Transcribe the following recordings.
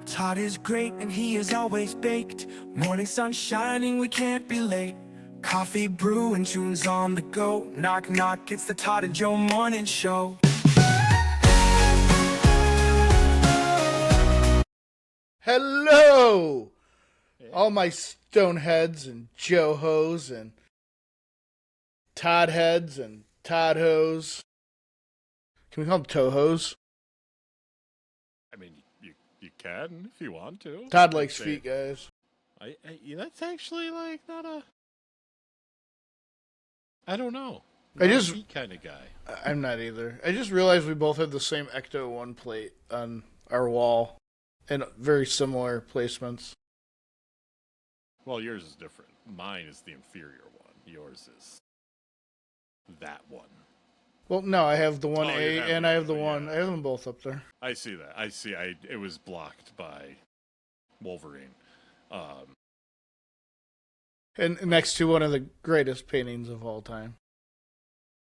Todd is great and he is always baked. Morning sun shining, we can't be late. Coffee brewing, tunes on the go. Knock knock, it's the Todd and Joe morning show. Hello, all my stoneheads and Joe hoes and Todd heads and Todd hoes. Can we call them toe hoes? I mean, you can if you want to. Todd likes feet, guys. That's actually like not a. I don't know. I just feet kind of guy. I'm not either. I just realized we both have the same Ecto 1 plate on our wall, and very similar placements. Well, yours is different. Mine is the inferior one. Yours is that one. Well, no, I have the 1A and I have the one. Yeah. I have them both up there. I see that. I see. It was blocked by Wolverine. And next to one of the greatest paintings of all time.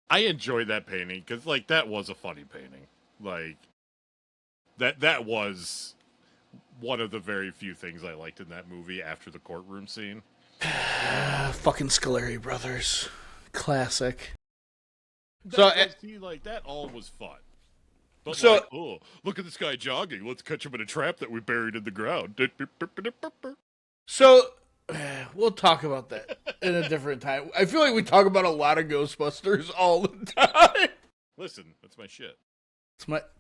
I enjoyed that painting because, like, that was a funny painting. Like, that was one of the very few things I liked in that movie after the courtroom scene. Fucking Scoleri brothers. Classic. See, like, that all was fun. But so, like, oh, look at this guy jogging. Let's catch him in a trap that we buried in the ground. So, we'll talk about that in a different time. I feel like we talk about a lot of Ghostbusters all the time. Listen, that's my shit.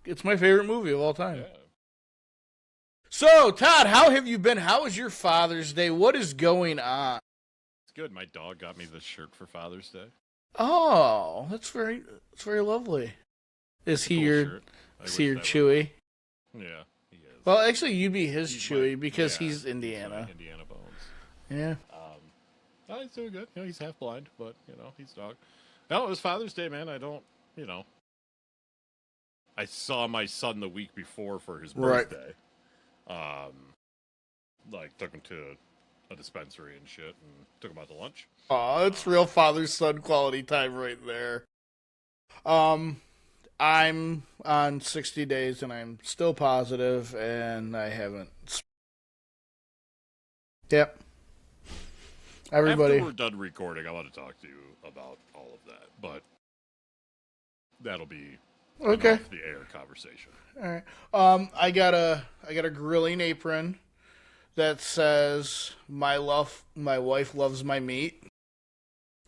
It's my favorite movie of all time. Yeah. So, Todd, how have you been? How was your Father's Day? What is going on? It's good. My dog got me this shirt for Father's Day. Oh, that's very lovely. Is he your Chewy? Yeah, he is. Well, actually, you'd be his Chewy because yeah, he's Indiana. He's Indiana bones. Yeah. He's doing good. You know, he's half blind, but he's a dog. No, it was Father's Day, man. I don't. I saw my son the week before for his birthday. Right. Like took him to a dispensary and shit, and took him out to lunch. Oh, it's real father-son quality time right there. I'm on 60 days, and I'm still positive, and I haven't. Yep. Everybody. After we're done recording, I want to talk to you about all of that, but that'll be okay. The air conversation. All right. I got a grilling apron that says my wife loves my meat.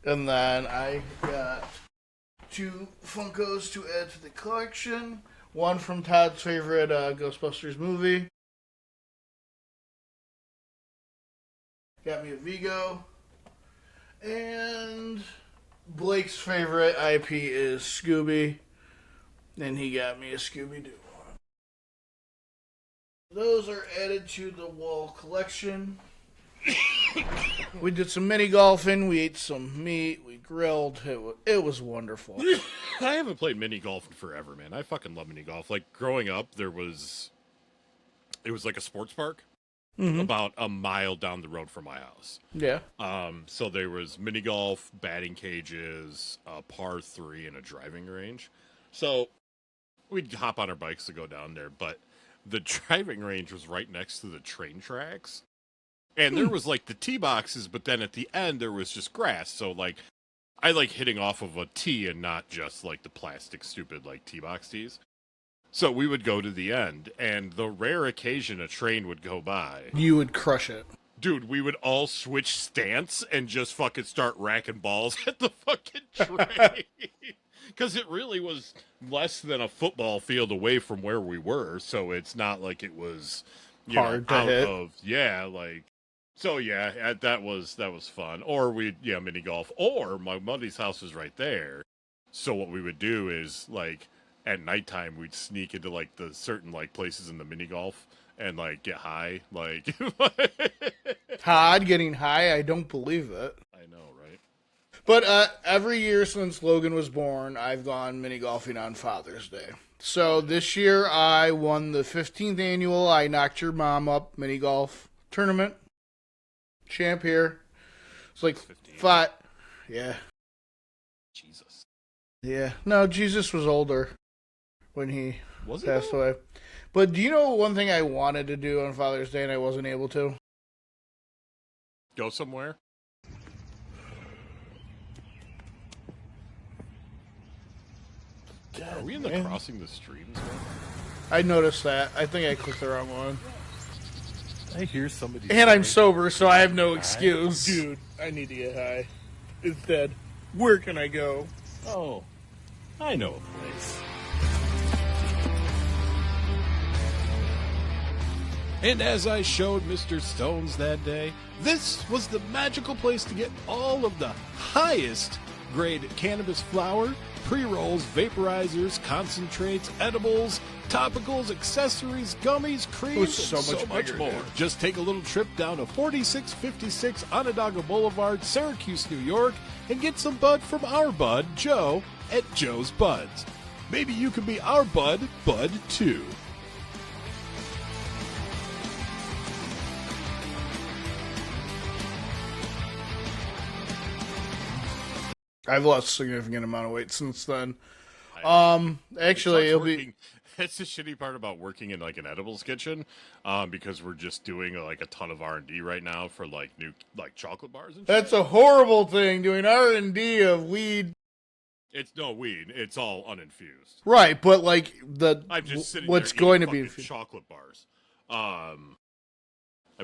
And then I got 2 Funkos to add to the collection. One from Todd's favorite Ghostbusters movie. Got me a Vigo. And Blake's favorite IP is Scooby. And he got me a Scooby-Doo. Those are added to the wall collection. We did some mini golfing. We ate some meat. We grilled. It was wonderful. I haven't played mini golf in forever, man. I fucking love mini golf. Like growing up, it was like a sports park about a mile down the road from my house. Yeah. So there was mini golf, batting cages, a par 3, and a driving range. So we'd hop on our bikes to go down there, but the driving range was right next to the train tracks. And there was, like, the tee boxes, but then at the end, there was just grass. So, like, I like hitting off of a tee and not just, like, the plastic, stupid, like, tee box tees. So we would go to the end, and the rare occasion a train would go by. You would crush it. Dude, we would all switch stance and just fucking start racking balls at the fucking train. Because it really was less than a football field away from where we were, so it's not like it was hard to hit. So yeah, that was fun. Or mini golf. Or my buddy's house was right there. So what we would do is like at nighttime we'd sneak into like the certain like places in the mini golf and like get high. Like Todd getting high, I don't believe it. I know, right? But every year since Logan was born, I've gone mini golfing on Father's Day. So this year I won the 15th annual I Knocked Your Mom Up mini golf tournament. Champ here. It's like 5. Yeah. Jesus. Yeah. No, Jesus was older when he Was he passed though? away. But do you know one thing I wanted to do on Father's Day and I wasn't able to? Go somewhere? Are we in the crossing the streams one? I noticed that. I think I clicked the wrong one. I hear somebody. And I'm sober, so I have no excuse. Dude, I need to get high. Instead, where can I go? Oh, I know a place. And as I showed Mr. Stones that day, this was the magical place to get all of the highest grade cannabis flower, pre-rolls, vaporizers, concentrates, edibles, topicals, accessories, gummies, creams, so and so much much bigger, more. dude. Just take a little trip down to 4656 Onondaga Boulevard, Syracuse, New York, and get some bud from our bud, Joe, at Joe's Buds. Maybe you can be our bud too. I've lost a significant amount of weight since then. Actually, it'll be. That's the shitty part about working in like an edibles kitchen, because we're just doing like a ton of R&D right now for like new like chocolate bars and shit. That's a horrible thing, doing R&D of weed. It's no weed. It's all uninfused. Right, but like I'm just sitting what's there going to eating be fucking chocolate bars. I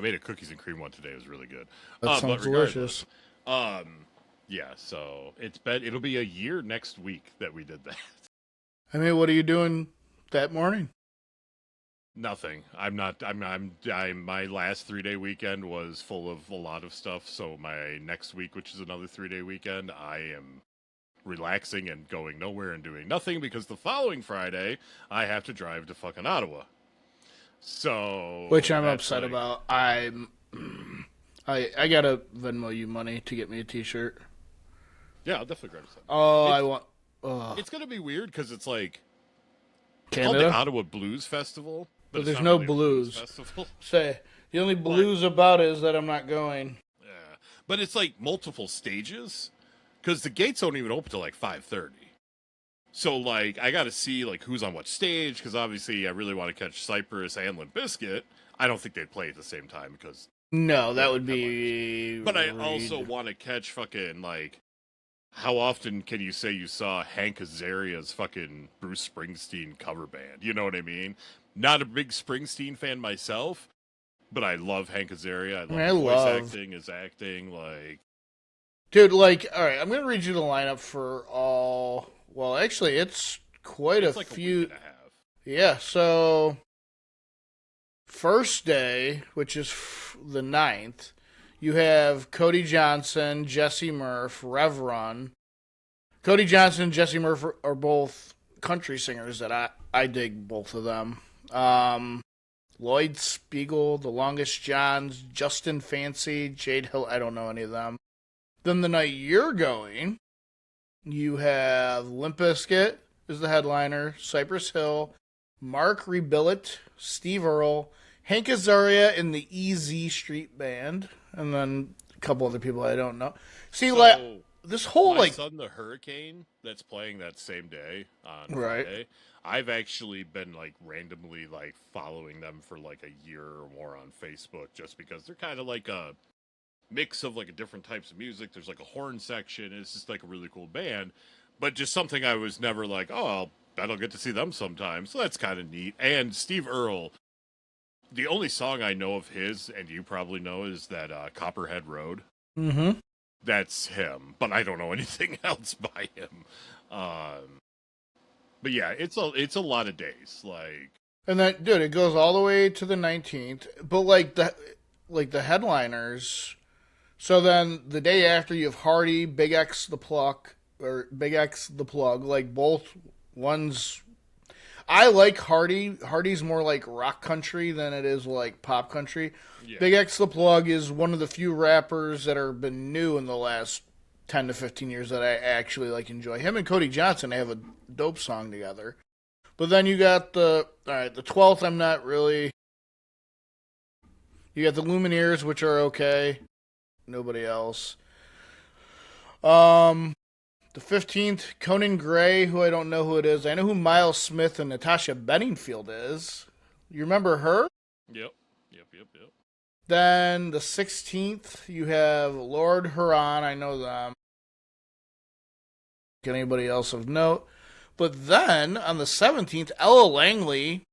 made a cookies and cream one today. It was really good. That sounds but regardless, delicious. Yeah, so it'll be a year next week that we did that. I mean, what are you doing that morning? Nothing. My last 3-day weekend was full of a lot of stuff. So my next week, which is another 3-day weekend, I am relaxing and going nowhere and doing nothing because the following Friday I have to drive to fucking Ottawa. So, Which I'm that's upset like- about. I gotta Venmo you money to get me a T-shirt. Yeah, I'll definitely grab some. Oh, It's- I want. Oh, It's gonna be weird because it's like it's called the Canada. Ottawa Blues Festival, But it's there's not no really a blues. festival. Say the only blues about it is that I'm not going. Yeah, but it's like multiple stages because the gates don't even open till like 5:30. So like I got to see like who's on what stage because obviously I really want to catch Cypress and Limp Bizkit. I don't think they'd play at the same time because. No, that would be. But I also want to catch fucking like. How often can you say you saw Hank Azaria's fucking Bruce Springsteen cover band? You know what I mean? Not a big Springsteen fan myself, but I love Hank Azaria. I love his voice acting, his acting, like... Dude, like, all right, I'm gonna read you the lineup for all. Well, actually, it's quite It's a like few. a week and a half. Yeah, so first day, which is the 9th, you have Cody Johnson, Jesse Murph, Rev Run. Cody Johnson and Jesse Murph are both country singers that I dig both of them. Lloyd Spiegel, The Longest Johns, Justin Fancy, Jade Hill. I don't know any of them. Then the night you're going, you have Limp Bizkit is the headliner, Cypress Hill, Mark Rebillet, Steve Earle, Hank Azaria in the EZ Street Band, and then a couple other people I don't know. See, So, like this whole my like son, the Hurricane, that's playing that same day on Right. Friday. I've actually been like randomly like following them for like a year or more on Facebook just because they're kind of like a mix of like a different types of music. There's like a horn section. It's just like a really cool band, but just something I was never like, oh, I'll get to see them sometime. So that's kind of neat. And Steve Earle, the only song I know of his, and you probably know, is that Copperhead Road. mm-hmm. That's him, but I don't know anything else by him. But yeah, it's a lot of days. Like, And then, dude, it goes all the way to the 19th. But like the headliners. So then the day after you have Hardy, Big X the Plug. Like both ones. I like Hardy. Hardy's more like rock country than it is like pop country. yeah. Big X the Plug is one of the few rappers that have been new in the last 10 to 15 years that I actually like enjoy. Him and Cody Johnson, they have a dope song together. But then you got the 12th, I'm not really. You got the Lumineers, which are okay. Nobody else. The 15th, Conan Gray, who I don't know who it is. I know who Miles Smith and Natasha Bedingfield is. You remember her? Yep. Then the 16th, you have Lord Huron. I know them. Anybody else of note? But then on the 17th, Ella Langley,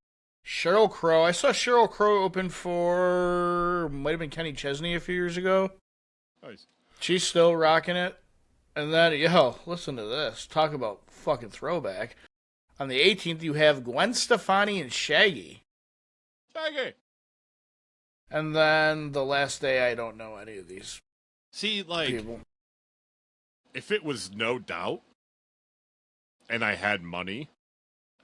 Sheryl Crow. I saw Sheryl Crow open for might have been Kenny Chesney a few years ago. Nice. She's still rocking it. And then, listen to this. Talk about fucking throwback. On the 18th, you have Gwen Stefani and Shaggy. Shaggy. And then the last day, I don't know any of these See, like, people. if it was No Doubt, and I had money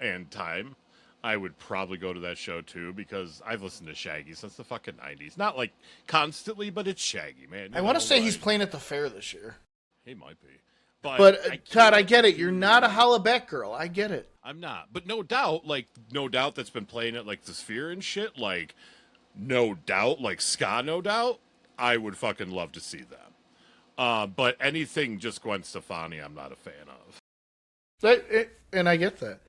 and time, I would probably go to that show too, because I've listened to Shaggy since the fucking 90s. Not like constantly, but it's Shaggy, man. I want to say he's playing at the fair this year. He might be. But Todd, I get it. You're not a Hollaback girl. I get it. I'm not. But No Doubt, that's been playing at like the Sphere and shit, like No Doubt, like ska No Doubt, I would fucking love to see them. But anything just Gwen Stefani, I'm not a fan of. And I get that.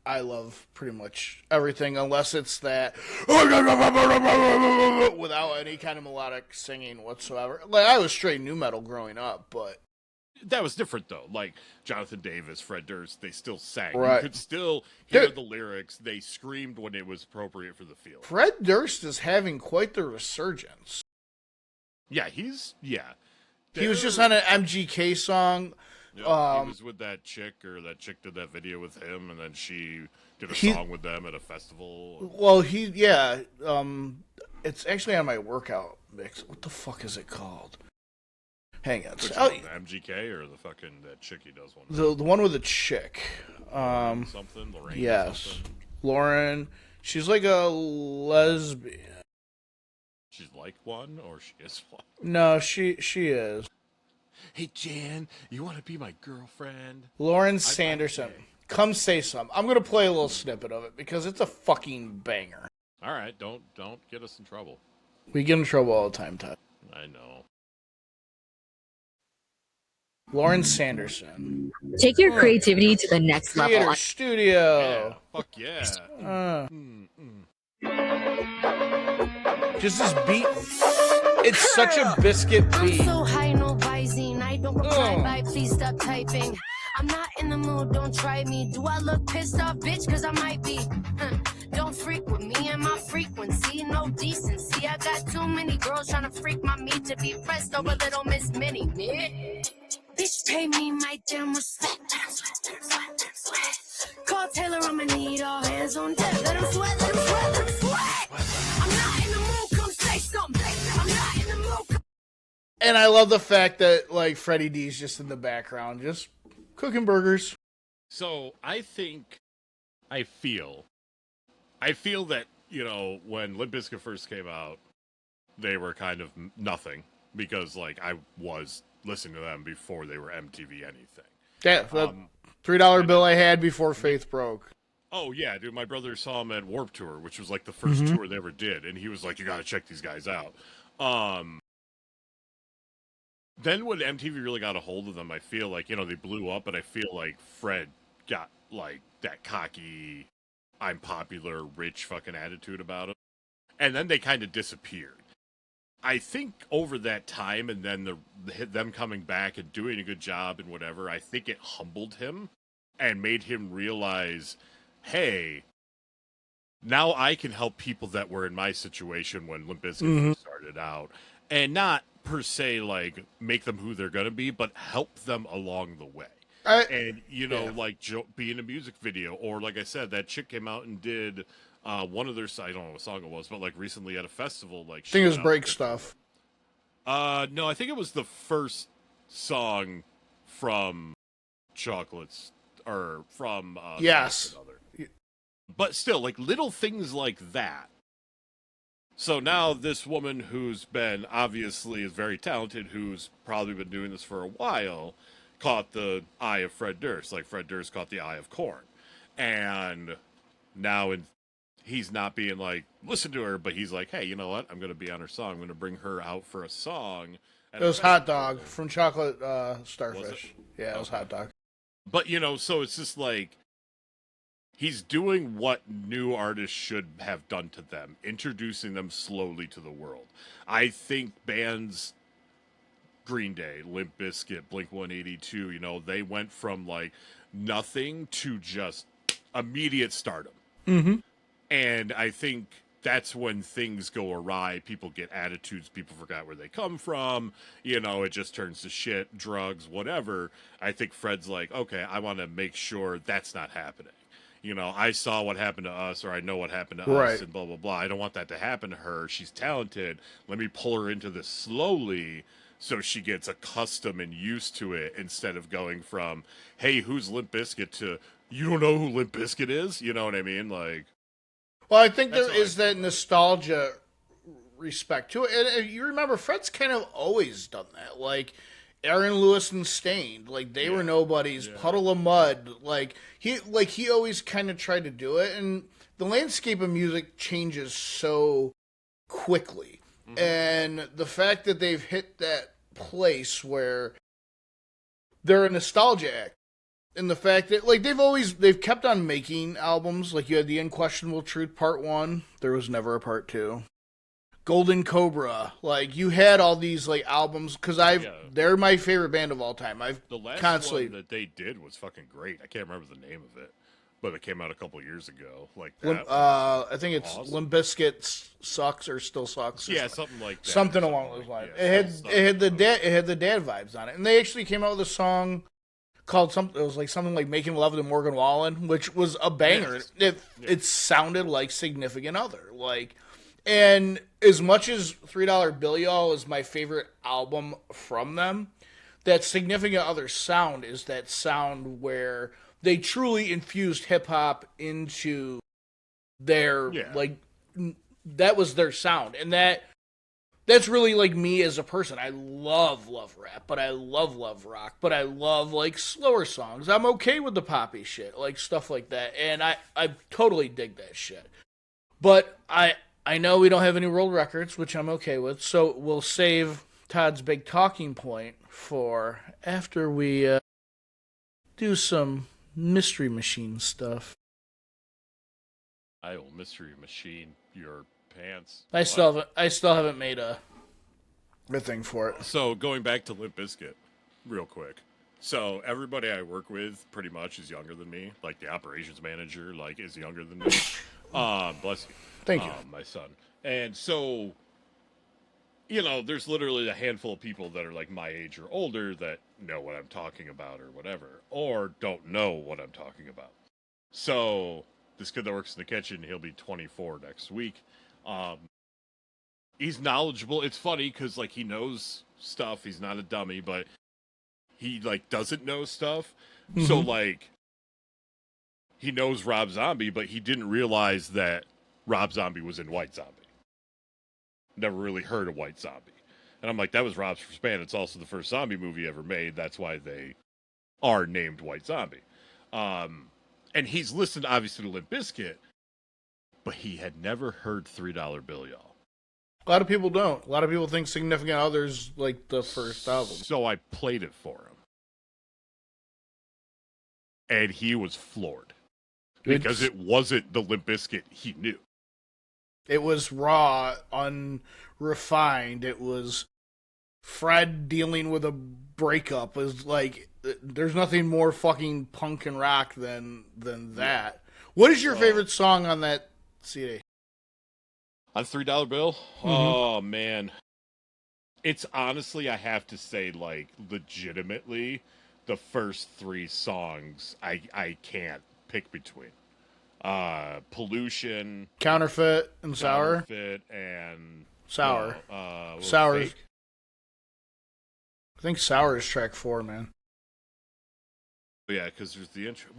I love pretty much everything unless it's that without any kind of melodic singing whatsoever. Like, I was straight nu metal growing up, but that was different though. Like Jonathan Davis, Fred Durst, they still sang. Right. You could still hear the lyrics. They screamed when it was appropriate for the field. Fred Durst is having quite the resurgence. Yeah, he was just on an MGK song. He was with that chick did that video with him, and then she did a song with them at a festival. Well, it's actually on my workout mix. What the fuck is it called? Hang on. Which one, the MGK or the fucking that chick he does one? The one with the chick. Something? Lorraine? Yes. Something? Lauren. She's like a lesbian. She's like one, or she is one? No, she is. Hey, Jan, you want to be my girlfriend? Lauren Sanderson. Come say something. I'm going to play a little snippet of it because it's a fucking banger. All right, don't get us in trouble. We get in trouble all the time, Todd. I know. Lauren Sanderson. Take your creativity to the next Theater level. Studio. Yeah, fuck yeah. Just this beat. It's such a Bizkit beat. I'm so high, no Visine. I don't reply by, please stop typing. I'm not in the mood, don't try me. Do I look pissed off, bitch? Cause I might be. Don't freak with me and my frequency. No decency. I got too many girls trying to freak my meat to be pressed over little Miss Minnie. Bitch, pay me my damn respect. Let him sweat, let him sweat, let him sweat. Call Taylor, I'ma need all hands on deck. Let him sweat, let him sweat, let him sweat. I'm not in the mood, come say something. I'm not in the mood. And I love the fact that, like, Freddie D's just in the background, just cooking burgers. So I feel that, when Limp Bizkit first came out, they were kind of nothing because, like, I was listening to them before they were MTV anything. Yeah, the $3 bill I had before Faith broke. Oh, yeah, dude, my brother saw them at Warped Tour, which was, like, the first tour they ever did, and he was like, you gotta check these guys out. Then when MTV really got a hold of them, I feel like, they blew up, and I feel like Fred got, like, that cocky, I'm popular, rich fucking attitude about him. And then they kind of disappeared. I think over that time, and then them coming back and doing a good job and whatever, I think it humbled him and made him realize, hey, now I can help people that were in my situation when Limp Bizkit started out. And not per se, like, make them who they're going to be, but help them along the way. Be in a music video, or like I said, that chick came out and did one of their, I don't know what song it was, but like recently at a festival, like I think it was Break Stuff. No, I think it was the first song from Chocolates, or from yes. But still, like little things like that. So now this woman who's been obviously is very talented, who's probably been doing this for a while, caught the eye of Fred Durst, like Fred Durst caught the eye of Korn. And now he's not being like, listen to her, but he's like, hey, you know what? I'm going to be on her song. I'm going to bring her out for a song It was hot dog from Chocolate Starfish. Yeah, it was hot dog. But, so it's just like, he's doing what new artists should have done to them, introducing them slowly to the world. I think bands, Green Day, Limp Bizkit, Blink-182, they went from, like, nothing to just immediate stardom. Mm-hmm. And I think that's when things go awry. People get attitudes. People forgot where they come from. It just turns to shit, drugs, whatever. I think Fred's like, okay, I want to make sure that's not happening. I saw what happened to us, or I know what happened to us, and blah, blah, blah. I don't want that to happen to her. She's talented. Let me pull her into this slowly so she gets accustomed and used to it, instead of going from, hey, who's Limp Bizkit, to, you don't know who Limp Bizkit is? You know what I mean? Like, well, I think there is that nostalgia respect to it. And you remember, Fred's kind of always done that. Like, Aaron Lewis and Stained, like, they were nobodies. Yeah. Puddle of Mud, he always kind of tried to do it. And the landscape of music changes so quickly. Mm-hmm. And the fact that they've hit that place where they're a nostalgia act. And the fact that, like, they've kept on making albums. Like, you had the Unquestionable Truth Part 1. There was never a Part 2. Golden Cobra. Like, you had all these, like, albums, because they're my favorite band of all time. The last one that they did was fucking great. I can't remember the name of it, but it came out a couple years ago. Like, I think it's awesome. Limp Bizkit Sucks or Still Sucks. Or something like that. Something along those lines. It had the dad vibes on it. And they actually came out with a song called it was like something like Making Love to Morgan Wallen, which was a banger. Yes. It sounded like Significant Other. Like, and as much as $3 Bill Y'all is my favorite album from them, that Significant Other sound is that sound where they truly infused hip hop into their like, that was their sound. And that's really, like, me as a person. I love rap, but I love rock, but I love, like, slower songs. I'm okay with the poppy shit, like, stuff like that. And I totally dig that shit. But I know we don't have any world records, which I'm okay with, so we'll save Todd's big talking point for after we do some Mystery Machine stuff. I will Mystery Machine your pants. I still haven't made a thing for it. So going back to Limp Bizkit, real quick. So everybody I work with pretty much is younger than me. Like, the operations manager, like, is younger than me. Bless you. Thank you, my son. And so, there's literally a handful of people that are like my age or older that know what I'm talking about or whatever, or don't know what I'm talking about. So this kid that works in the kitchen, he'll be 24 next week. He's knowledgeable. It's funny because, like, he knows stuff. He's not a dummy, but he, like, doesn't know stuff. Mm-hmm. So, like, he knows Rob Zombie, but he didn't realize that Rob Zombie was in White Zombie. Never really heard of White Zombie. And I'm like, that was Rob's first band. It's also the first zombie movie ever made. That's why they are named White Zombie. And he's listened, obviously, to Limp Bizkit, but he had never heard $3 Bill Y'all. A lot of people don't. A lot of people think Significant Other's like the first album. So I played it for him. And he was floored. Because it wasn't the Limp Bizkit he knew. It was raw, unrefined. It was Fred dealing with a breakup. It was like, there's nothing more fucking punk and rock than that. What is your favorite song on that CD? On $3 Bill? Mm-hmm. Oh, man. It's honestly, I have to say, like, legitimately, the first three songs I can't pick between. Pollution, Counterfeit, and Sour. Counterfeit and Sour. Sour. I think Sour is track 4, man. Yeah, because there's the intro.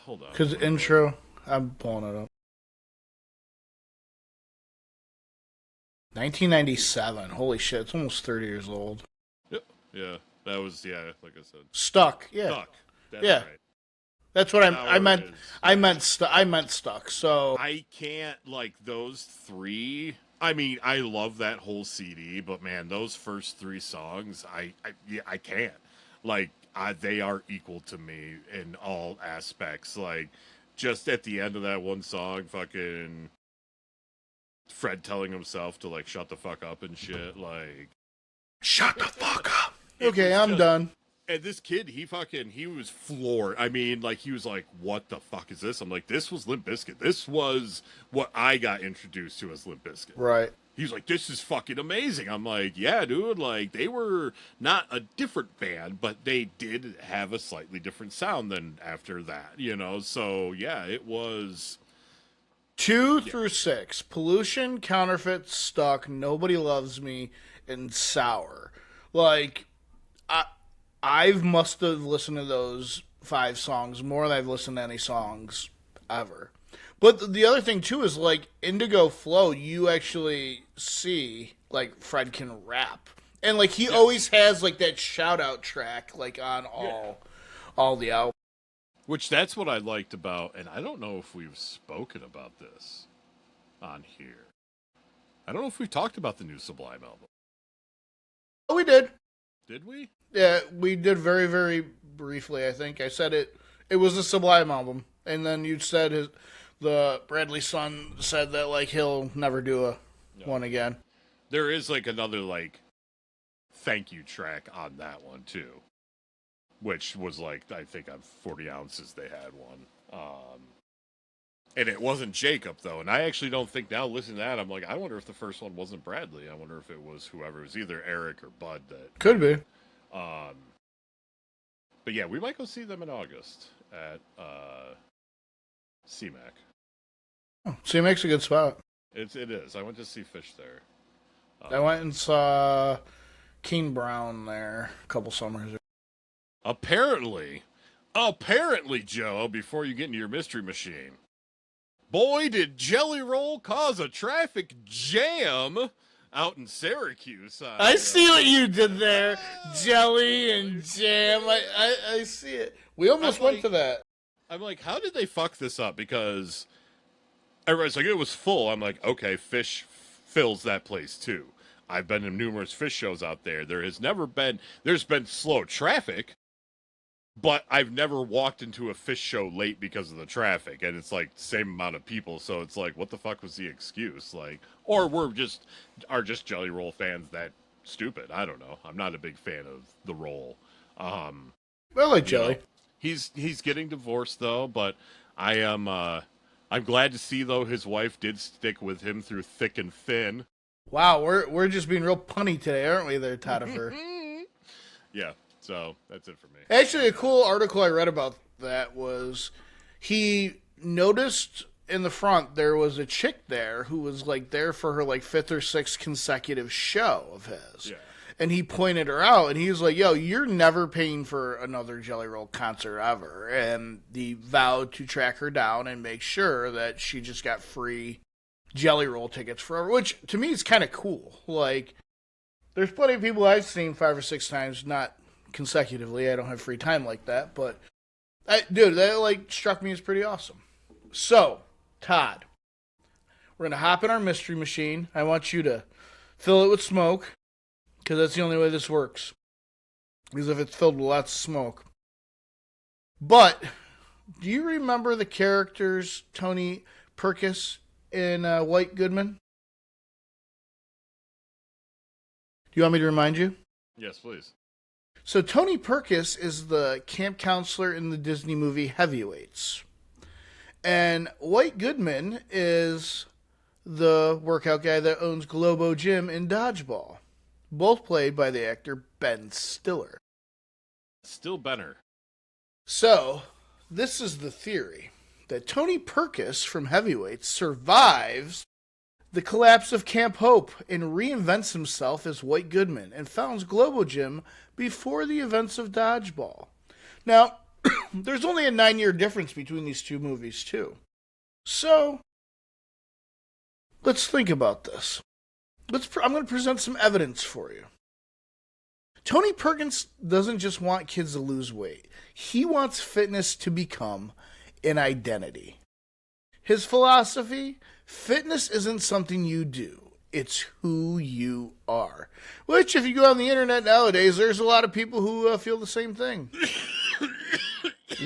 Hold on. Because intro, I'm pulling it up. 1997. Holy shit, it's almost 30 years old. Yep. Yeah, that was, like I said. Stuck, yeah. Stuck. That's yeah. Right. That's what I meant. I meant Stuck. So I can't, like, those three. I mean, I love that whole CD, but man, those first 3 songs, I can't. Like, they are equal to me in all aspects. Like, just at the end of that one song, fucking Fred telling himself to like shut the fuck up and shit. Like, Shut the fuck up. Okay, I'm done. And this kid, he was floored. I mean, like, he was like, what the fuck is this? I'm like, this was Limp Bizkit. This was what I got introduced to as Limp Bizkit. Right. He's like, this is fucking amazing. I'm like, yeah, dude. Like, they were not a different band, but they did have a slightly different sound than after that, you know? So, yeah, it was... 2 through 6. Pollution, Counterfeit, Stuck, Nobody Loves Me, and Sour. Like, I must have listened to those 5 songs more than I've listened to any songs ever. But the other thing, too, is, like, Indigo Flow, you actually see, like, Fred can rap. And, like, he always has, like, that shout-out track, like, on all the albums. Which, that's what I liked about, and I don't know if we've spoken about this on here. I don't know if we've talked about the new Sublime album. Oh, we did. Did we? Yeah, we did very, very briefly, I think. I said it was a Sublime album. And then you said the Bradley's son said that, like, he'll never do one again. There is, like, another, like, thank you track on that one, too. Which was, like, I think on 40 Ounces they had one. And it wasn't Jacob, though. And I actually don't think now, listening to that, I'm like, I wonder if the first one wasn't Bradley. I wonder if it was whoever. It was either Eric or Bud that... Could be. But yeah, we might go see them in August at CMAC. Oh, CMAC's a good spot. It is. I went to see Fish there. I went and saw Keen Brown there a couple summers ago. Apparently, Joe, before you get into your mystery machine, boy, did Jelly Roll cause a traffic jam out in Syracuse. I see what you did there. Jelly and jam. I see it. We almost went to that. I'm like, how did they fuck this up? Because everybody's like, it was full. I'm like, okay, Fish fills that place too. I've been to numerous Fish shows out there. There's been slow traffic, but I've never walked into a Fish show late because of the traffic, and it's like the same amount of people. So it's like, what the fuck was the excuse? Like, or are just Jelly Roll fans that stupid? I don't know. I'm not a big fan of the Roll. I like Jelly. Know, he's getting divorced though, but I'm glad to see though his wife did stick with him through thick and thin. Wow, we're just being real punny today, aren't we there, Todifer? Yeah. So, that's it for me. Actually, a cool article I read about that was he noticed in the front there was a chick there who was, like, there for her, like, 5th or 6th consecutive show of his. Yeah. And he pointed her out, and he was like, yo, you're never paying for another Jelly Roll concert ever. And he vowed to track her down and make sure that she just got free Jelly Roll tickets forever, which, to me, is kind of cool. Like, there's plenty of people I've seen 5 or 6 times, not consecutively. I don't have free time like that, but dude, that like struck me as pretty awesome. So, Todd, we're gonna hop in our mystery machine. I want you to fill it with smoke, because that's the only way this works. Because if it's filled with lots of smoke. But do you remember the characters Tony Perkis in White Goodman? Do you want me to remind you? Yes, please. So Tony Perkis is the camp counselor in the Disney movie Heavyweights. And White Goodman is the workout guy that owns Globo Gym in Dodgeball. Both played by the actor Ben Stiller. Still Benner. So, this is the theory. That Tony Perkis from Heavyweights survives the collapse of Camp Hope and reinvents himself as White Goodman and founds Globo Gym before the events of Dodgeball. Now, there's only a 9-year difference between these two movies, too. So, let's think about this. I'm going to present some evidence for you. Tony Perkins doesn't just want kids to lose weight. He wants fitness to become an identity. His philosophy, fitness isn't something you do. It's who you are. Which, if you go on the internet nowadays, there's a lot of people who feel the same thing.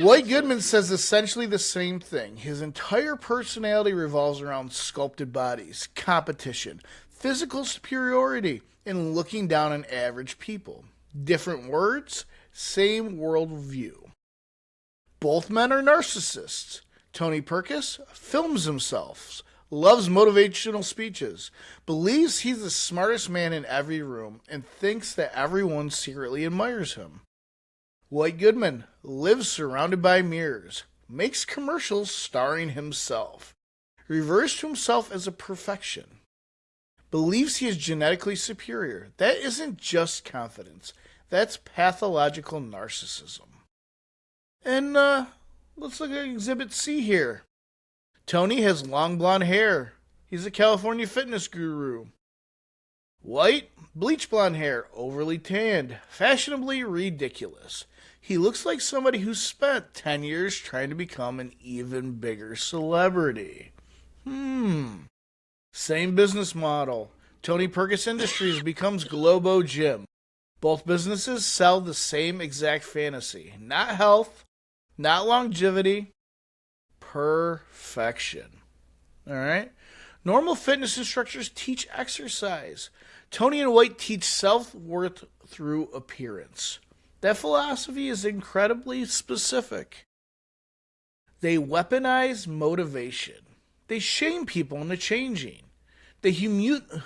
White Goodman says essentially the same thing. His entire personality revolves around sculpted bodies, competition, physical superiority, and looking down on average people. Different words, same worldview. Both men are narcissists. Tony Perkis films himself, loves motivational speeches, believes he's the smartest man in every room, and thinks that everyone secretly admires him. White Goodman lives surrounded by mirrors, makes commercials starring himself, refers to himself as a perfection, believes he is genetically superior. That isn't just confidence, that's pathological narcissism. And let's look at Exhibit C here. Tony has long blonde hair. He's a California fitness guru. White, bleach blonde hair, overly tanned, fashionably ridiculous. He looks like somebody who spent 10 years trying to become an even bigger celebrity. Same business model. Tony Perkis Industries becomes Globo Gym. Both businesses sell the same exact fantasy. Not health, not longevity, perfection. All right? Normal fitness instructors teach exercise. Tony and White teach self-worth through appearance. That philosophy is incredibly specific. They weaponize motivation. They shame people into changing. They humiliate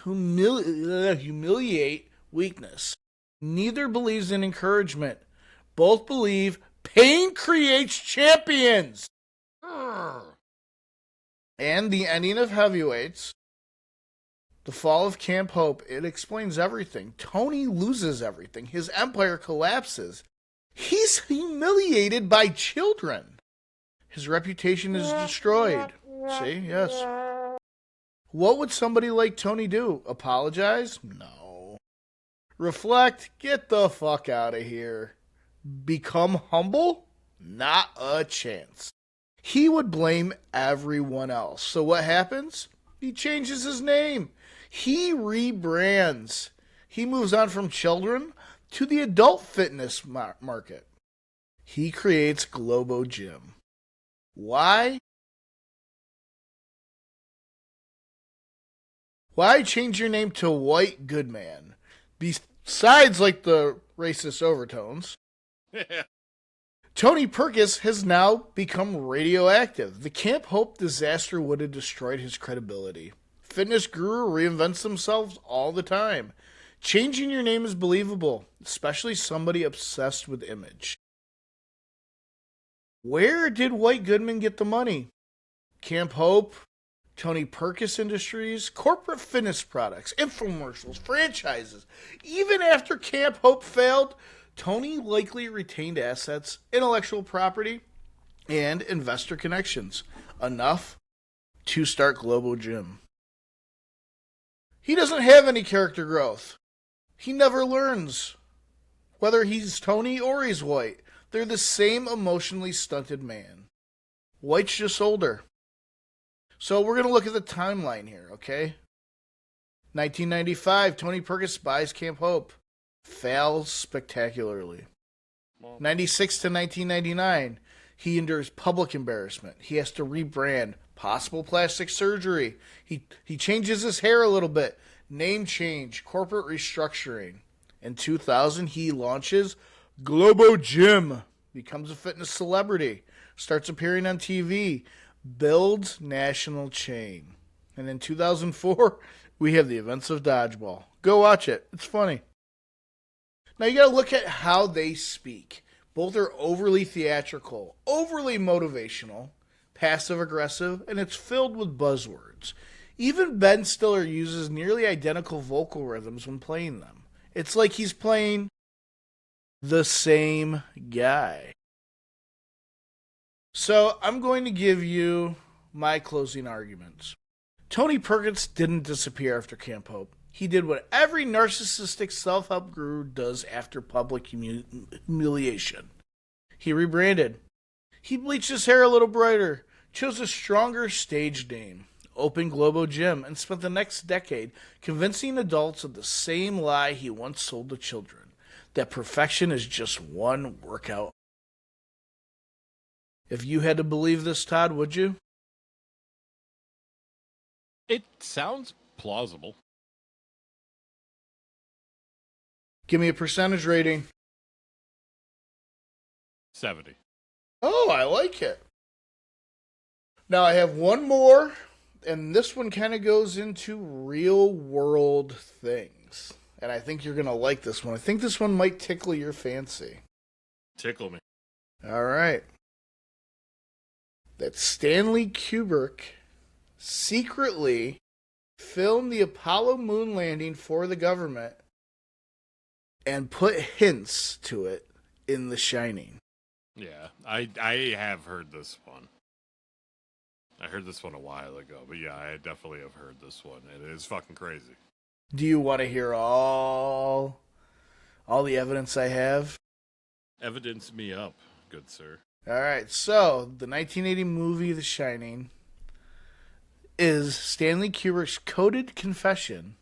weakness. Neither believes in encouragement. Both believe pain creates champions. And the ending of Heavyweights, the fall of Camp Hope, it explains everything. Tony loses everything. His empire collapses. He's humiliated by children. His reputation is destroyed. See? Yes. What would somebody like Tony do? Apologize? No. Reflect? Get the fuck out of here. Become humble? Not a chance. He would blame everyone else. So what happens? He changes his name. He rebrands. He moves on from children to the adult fitness market. He creates Globo Gym. Why? Why change your name to White Goodman? Besides, like, the racist overtones, Tony Perkis has now become radioactive. The Camp Hope disaster would have destroyed his credibility. Fitness guru reinvents themselves all the time. Changing your name is believable, especially somebody obsessed with image. Where did White Goodman get the money? Camp Hope, Tony Perkis Industries, corporate fitness products, infomercials, franchises. Even after Camp Hope failed, Tony likely retained assets, intellectual property, and investor connections. Enough to start Globo Gym. He doesn't have any character growth. He never learns. Whether he's Tony or he's White, they're the same emotionally stunted man. White's just older. So we're going to look at the timeline here, okay? 1995, Tony Perkis buys Camp Hope. Fails spectacularly. 96 to 1999, he endures public embarrassment. He has to rebrand, possible plastic surgery. He changes his hair a little bit. Name change, corporate restructuring. In 2000, he launches Globo Gym, becomes a fitness celebrity, starts appearing on TV, builds national chain. And in 2004, we have the events of Dodgeball. Go watch it. It's funny. Now you got to look at how they speak. Both are overly theatrical, overly motivational, passive-aggressive, and it's filled with buzzwords. Even Ben Stiller uses nearly identical vocal rhythms when playing them. It's like he's playing the same guy. So I'm going to give you my closing arguments. Tony Perkins didn't disappear after Camp Hope. He did what every narcissistic self-help guru does after public humiliation. He rebranded. He bleached his hair a little brighter, chose a stronger stage name, open Globo Gym and spent the next decade convincing adults of the same lie he once sold to children, that perfection is just one workout. If you had to believe this, Todd, would you? It sounds plausible. Give me a percentage rating. 70. Oh, I like it. Now I have one more, and this one kind of goes into real world things. And I think you're going to like this one. I think this one might tickle your fancy. Tickle me. All right. That Stanley Kubrick secretly filmed the Apollo moon landing for the government and put hints to it in The Shining. Yeah, I have heard this one. I heard this one a while ago, but yeah, I definitely have heard this one. It is fucking crazy. Do you want to hear all the evidence I have? Evidence me up, good sir. All right, so the 1980 movie The Shining is Stanley Kubrick's coded confession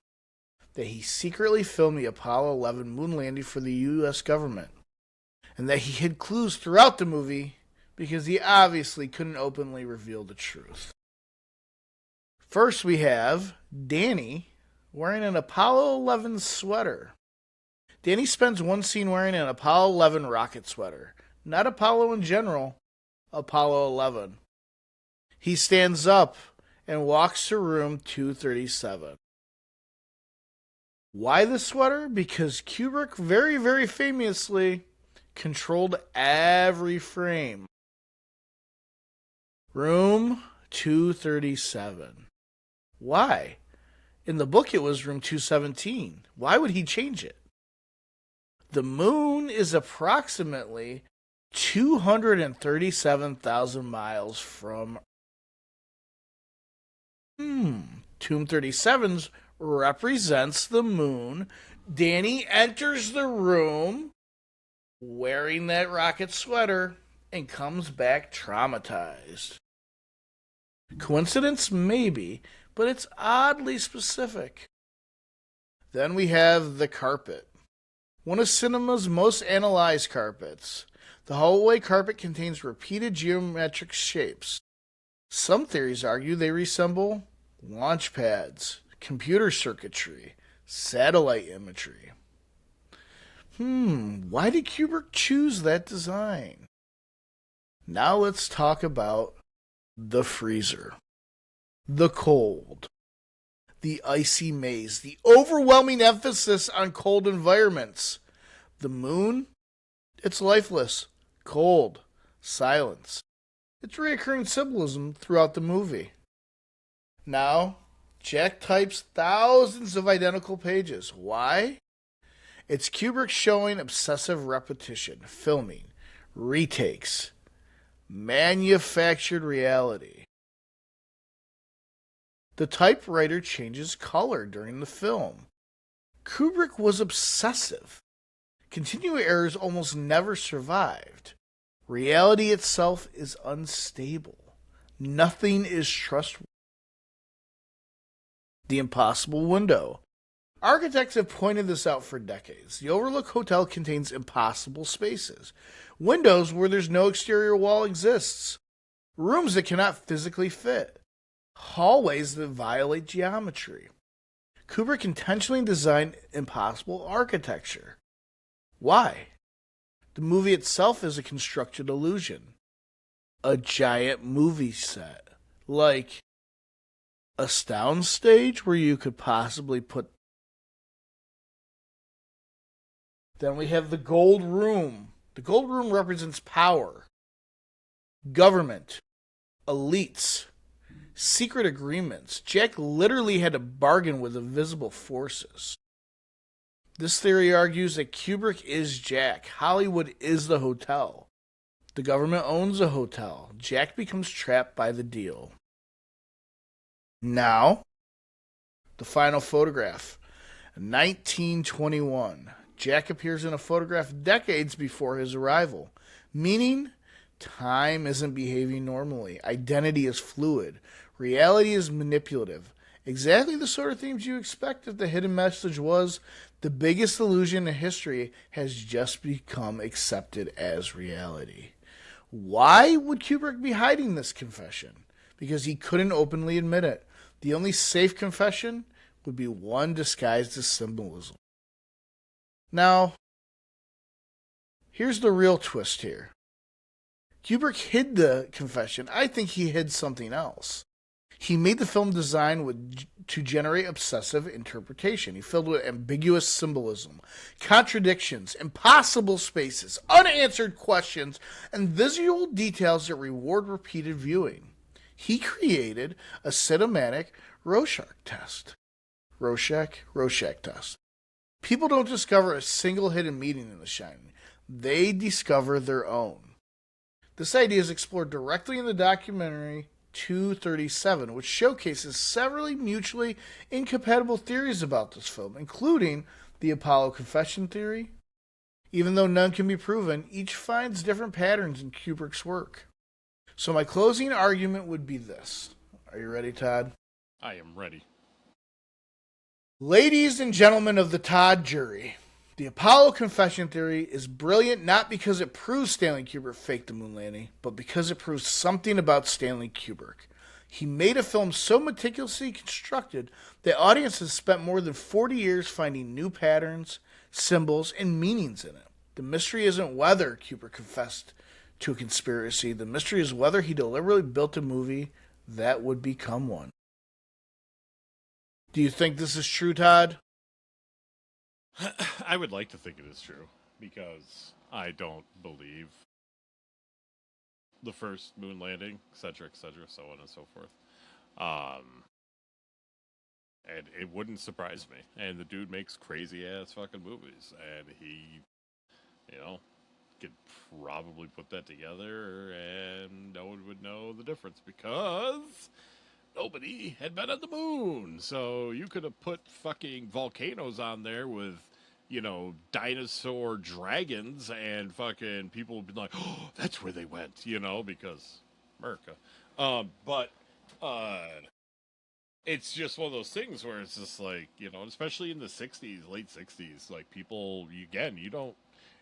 that he secretly filmed the Apollo 11 moon landing for the U.S. government, and that he hid clues throughout the movie because he obviously couldn't openly reveal the truth. First, we have Danny wearing an Apollo 11 sweater. Danny spends one scene wearing an Apollo 11 rocket sweater. Not Apollo in general, Apollo 11. He stands up and walks to room 237. Why the sweater? Because Kubrick very, very famously controlled every frame. Room 237. Why? In the book it was room 217. Why would he change it? The moon is approximately 237,000 miles from Tomb 37 represents the moon. Danny enters the room wearing that rocket sweater and comes back traumatized. Coincidence? Maybe, but it's oddly specific. Then we have the carpet. One of cinema's most analyzed carpets. The hallway carpet contains repeated geometric shapes. Some theories argue they resemble launch pads, computer circuitry, satellite imagery. Why did Kubrick choose that design? Now let's talk about the freezer, the cold, the icy maze, the overwhelming emphasis on cold environments. The moon, it's lifeless, cold, silence. It's reoccurring symbolism throughout the movie. Now, Jack types thousands of identical pages. Why? It's Kubrick showing obsessive repetition, filming, retakes, manufactured reality. The typewriter changes color during the film. Kubrick was obsessive. Continuing errors almost never survived. Reality itself is unstable. Nothing is trustworthy. The impossible window. Architects have pointed this out for decades. The Overlook Hotel contains impossible spaces. Windows where there's no exterior wall exists. Rooms that cannot physically fit. Hallways that violate geometry. Kubrick intentionally designed impossible architecture. Why? The movie itself is a constructed illusion. A giant movie set. Like a sound stage where you could possibly put. Then we have the gold room. The gold room represents power, government, elites, secret agreements. Jack literally had to bargain with invisible forces. This theory argues that Kubrick is Jack. Hollywood is the hotel. The government owns the hotel. Jack becomes trapped by the deal. Now, the final photograph. 1921. Jack appears in a photograph decades before his arrival, meaning Time isn't behaving normally. Identity is fluid. Reality is manipulative. Exactly the sort of themes you expect if the hidden message was the biggest illusion in history has just become accepted as reality. Why would Kubrick be hiding this confession? Because he couldn't openly admit it. The only safe confession would be one disguised as symbolism. Now, here's the real twist here. Kubrick hid the confession. I think he hid something else. He made the film design to generate obsessive interpretation. He filled with ambiguous symbolism, contradictions, impossible spaces, unanswered questions, and visual details that reward repeated viewing. He created a cinematic Rorschach test. Rorschach test. People don't discover a single hidden meaning in The Shining. They discover their own. This idea is explored directly in the documentary 237, which showcases several mutually incompatible theories about this film, including the Apollo confession theory. Even though none can be proven, each finds different patterns in Kubrick's work. So my closing argument would be this. Are you ready, Todd? I am ready. Ladies and gentlemen of the Todd jury, the Apollo confession theory is brilliant not because it proves Stanley Kubrick faked the moon landing, but because it proves something about Stanley Kubrick. He made a film so meticulously constructed that audiences spent more than 40 years finding new patterns, symbols, and meanings in it. The mystery isn't whether Kubrick confessed to a conspiracy. The mystery is whether he deliberately built a movie that would become one. Do you think this is true, Todd? I would like to think it is true, because I don't believe the first moon landing, etc., so on and so forth. And it wouldn't surprise me. And the dude makes crazy-ass fucking movies, and he, could probably put that together, and no one would know the difference, because nobody had been on the moon. So you could have put fucking volcanoes on there with, dinosaur dragons, and fucking people would be like, oh, that's where they went, because America. But it's just one of those things where it's just like, especially in the 60s, late 60s, like people,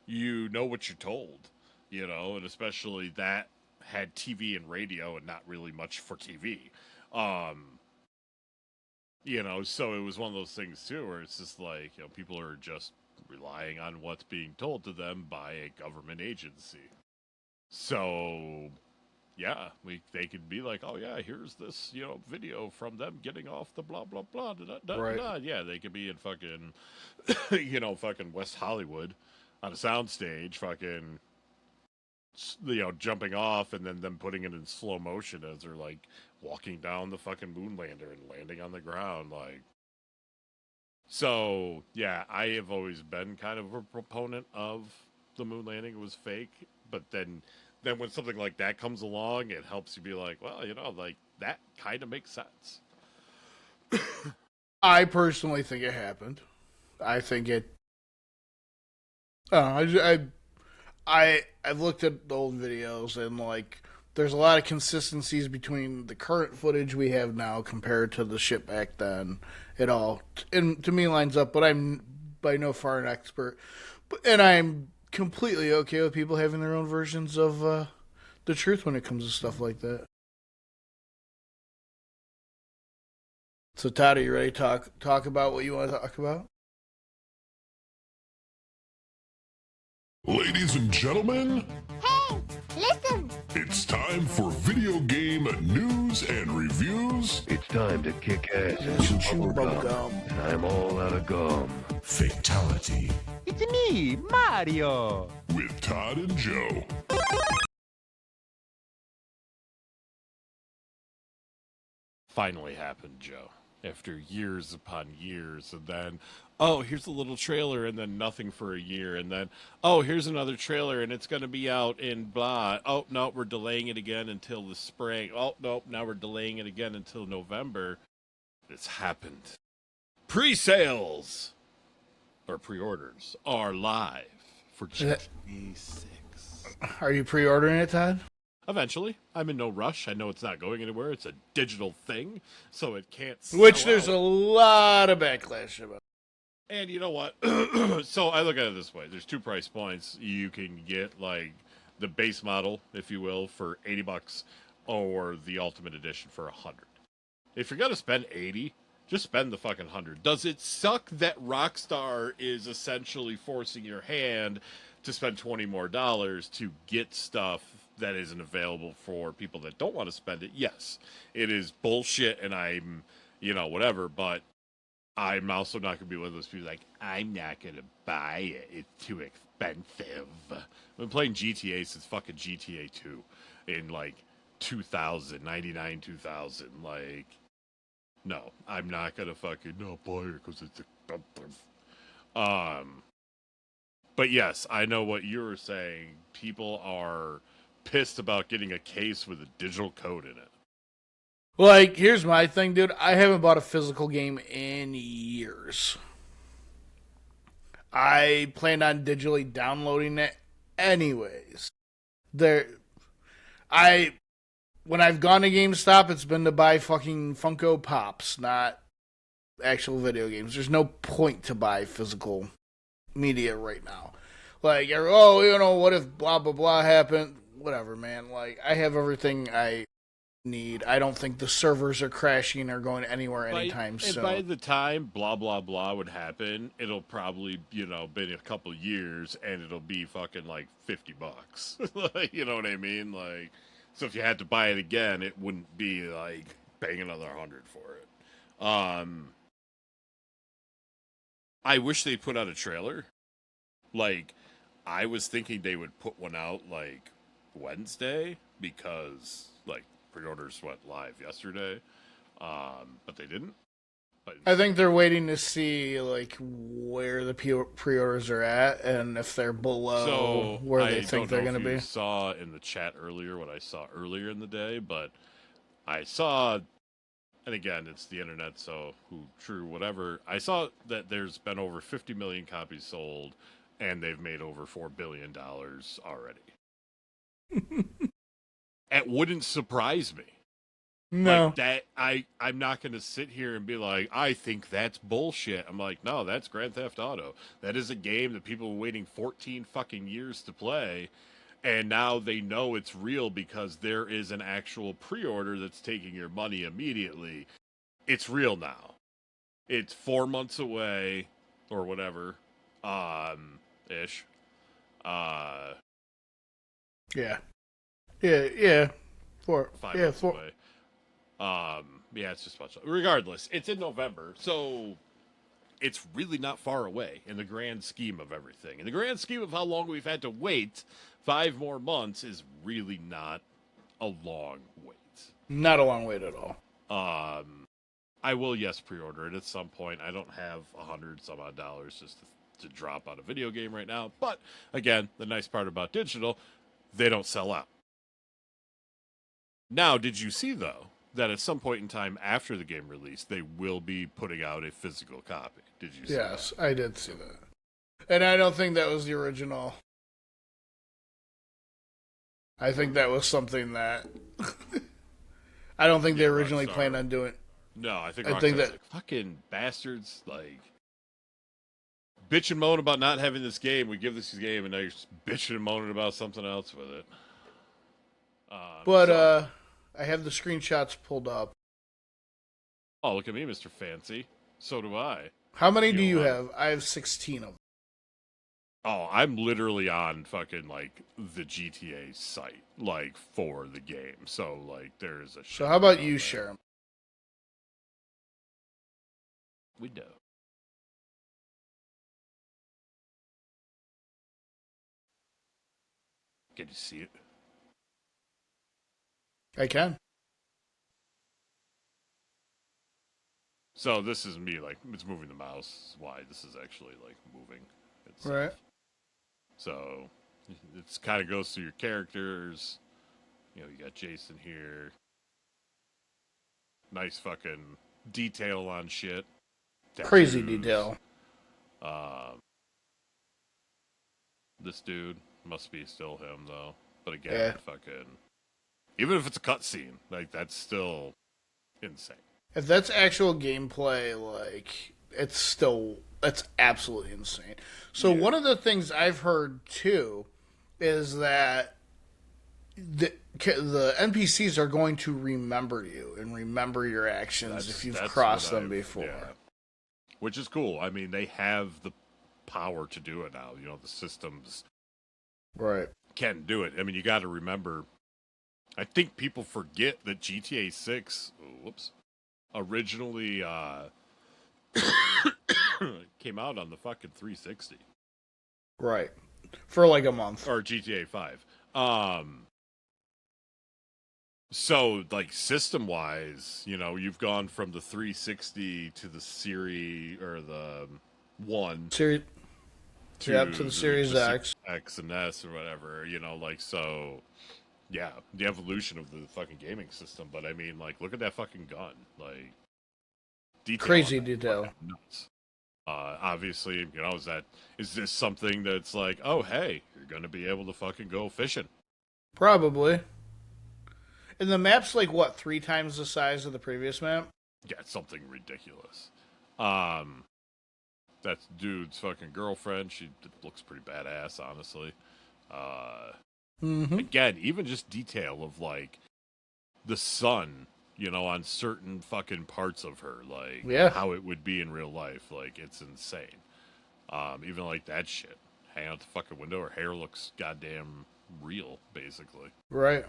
you know what you're told, and especially that had TV and radio and not really much for TV. So it was one of those things too, where it's just like, people are just relying on what's being told to them by a government agency. So, yeah, they could be like, oh yeah, here's this, video from them getting off the blah, blah, blah, Right. Yeah, they could be in fucking, fucking West Hollywood on a soundstage, fucking, jumping off, and then them putting it in slow motion as they're like walking down the fucking moonlander and landing on the ground, like. So yeah, I have always been kind of a proponent of the moon landing was fake, but then when something like that comes along, it helps you be like, well, like that kind of makes sense. I personally think it happened. I think it. I've looked at the old videos, and like there's a lot of consistencies between the current footage we have now compared to the shit back then. It all, and to me, lines up. But I'm by no far an expert, and I'm completely okay with people having their own versions of the truth when it comes to stuff like that. So, Todd, are you ready to talk about what you want to talk about? Ladies and gentlemen, Hey, listen! it's time for video game news and reviews. It's time to kick ass and chew bubble gum. And I'm all out of gum. Fatality It's me, Mario! with Todd and Joe. Finally happened, Joe. After years upon years, and then, oh, here's a little trailer, and then nothing for a year, and then, oh, here's another trailer, and it's going to be out in blah. Oh, no, we're delaying it again until the spring. Oh, no, now we're delaying it again until November. It's happened. Pre-sales, or pre-orders, are live for GTA 6. Are you pre-ordering it, Todd? Eventually. I'm in no rush. I know it's not going anywhere. It's a digital thing, so it can't sell Which there's out. a lot of backlash about. And you know what? So I look at it this way. There's 2 price points. You can get, like, the base model, if you will, for $80, or the Ultimate Edition for $100. If you're going to spend $80, just spend the fucking $100. Does it suck that Rockstar is essentially forcing your hand to spend $20 more to get stuff that isn't available for people that don't want to spend it? Yes. It is bullshit, and I'm, whatever, but I'm also not going to be one of those people like, I'm not going to buy it. It's too expensive. I've been playing GTA since fucking GTA 2 in, like, 2000, 99, 2000. Like, no, I'm not going to fucking not buy it because it's expensive. But yes, I know what you were saying. People are pissed about getting a case with a digital code in it. Like, here's my thing, dude. I haven't bought a physical game in years. I plan on digitally downloading it anyways. When I've gone to GameStop, it's been to buy fucking Funko Pops, not actual video games. There's no point to buy physical media right now. Like, what if blah, blah, blah happened? Whatever, man. Like, I have everything I need. I don't think the servers are crashing or going anywhere anytime soon. And by the time blah blah blah would happen, it'll probably been a couple years, and it'll be fucking like $50. You know what I mean? Like, so if you had to buy it again, it wouldn't be like paying another $100 for it. I wish they'd put out a trailer. Like, I was thinking they would put one out like Wednesday, because like pre-orders went live yesterday, but they didn't. But I think they're waiting to see like where the pre-orders are at and if they're below where they think they're going to be. I saw in the chat earlier what I saw earlier in the day, but I saw, and again, it's the internet, so true, whatever. I saw that there's been over 50 million copies sold, and they've made over $4 billion already. It wouldn't surprise me. No. Like that, I'm not going to sit here and be like, I think that's bullshit. I'm like, no, that's Grand Theft Auto. That is a game that people were waiting 14 fucking years to play, and now they know it's real because there is an actual pre-order that's taking your money immediately. It's real now. It's 4 months away, or whatever, ish. Yeah. Yeah. 5 months away. Yeah, it's just much. Regardless, it's in November, so it's really not far away in the grand scheme of everything. In the grand scheme of how long we've had to wait, 5 more months is really not a long wait. Not a long wait at all. I will, pre-order it at some point. I don't have $100 some odd just to drop on a video game right now. But again, the nice part about digital, they don't sell out. Now, did you see, though, that at some point in time after the game release, they will be putting out a physical copy? Did you see that? Yes, I did see that. And I don't think that was the original. I think that was something that... I don't think they originally planned on doing. No, I think that like, fucking bastards, like, bitch and moan about not having this game. We give this game, and now you're just bitching and moaning about something else with it. I have the screenshots pulled up. Oh, look at me, Mr. Fancy. So do I. How many do you have? I have 16 of them. Oh, I'm literally on fucking, like, the GTA site, like, for the game. So, like, there's a... So how about you share them? We do. Can you see it? I can. So this is me, like, it's moving the mouse. Why this is actually, like, moving itself. Right. So it kind of goes through your characters. You know, you got Jason here. Nice fucking detail on shit. Tattoos. Crazy detail. This dude, Must be still him though. But again, Yeah. fucking, even if it's a cutscene, like that's still insane. If that's actual gameplay, like it's absolutely insane. So one of the things I've heard too is that the NPCs are going to remember you and remember your actions if you've crossed them before. Yeah. Which is cool. I mean, they have the power to do it now. You know, the systems Right. can do it. I mean, you got to remember. I think people forget that GTA 6, originally came out on the fucking 360. Right. For like a month. Or GTA 5. So, like, system-wise, you know, you've gone from the 360 to the Series, or the 1. To the Series X. X and S or whatever, you know, like, so, yeah, the evolution of the fucking gaming system. But, I mean, like, look at that fucking gun. Like, detail. Crazy detail. Nuts. Obviously, you know, is this something that's like, oh, hey, you're going to be able to fucking go fishing? Probably. And the map's like, what, 3 times the size of the previous map? Yeah, it's something ridiculous. That's dude's fucking girlfriend. She looks pretty badass, honestly. Again, even just detail of, like, the sun, you know, on certain fucking parts of her. Like, how it would be in real life. Like, it's insane. Even, like, that shit. Hang out the fucking window, her hair looks goddamn real, basically. Right.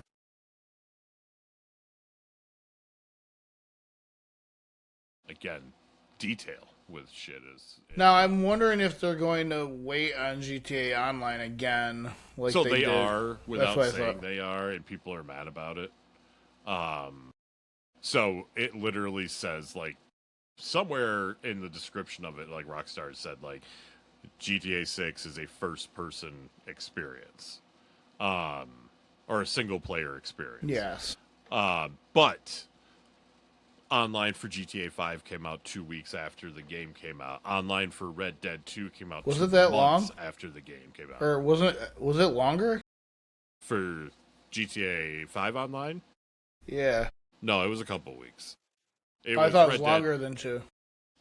Again, detail with shit is... Now, I'm wondering if they're going to wait on GTA Online again. Like so they did. Are, without saying they are, and people are mad about it. So it literally says, like, somewhere in the description of it, like Rockstar said, like, GTA 6 is a first-person experience. Or a single-player experience. Yes. But... Online for GTA 5 came out 2 weeks after the game came out. Online for Red Dead 2 came out 2 months after the game came out. Or was it longer? For GTA 5 Online? Yeah. No, it was a couple weeks. I thought it was longer than 2.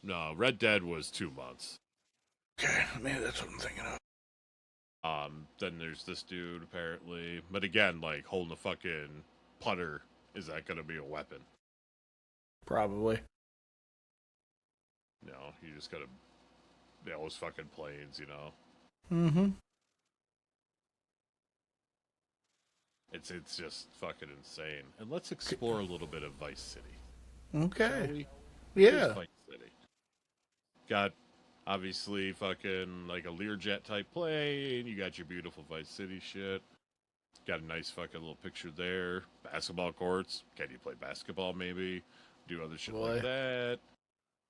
No, Red Dead was 2 months. Okay, maybe that's what I'm thinking of. Then there's this dude, apparently. But again, like, holding a fucking putter, is that going to be a weapon? Probably. You know, you just gotta... those fucking planes, you know? Mm-hmm. It's just fucking insane. And let's explore a little bit of Vice City. Okay. Yeah. Here's Vice City. Got, obviously, fucking, like, a Learjet type plane. You got your beautiful Vice City shit. Got a nice fucking little picture there. Basketball courts. Can you play basketball, maybe? Do other shit like that.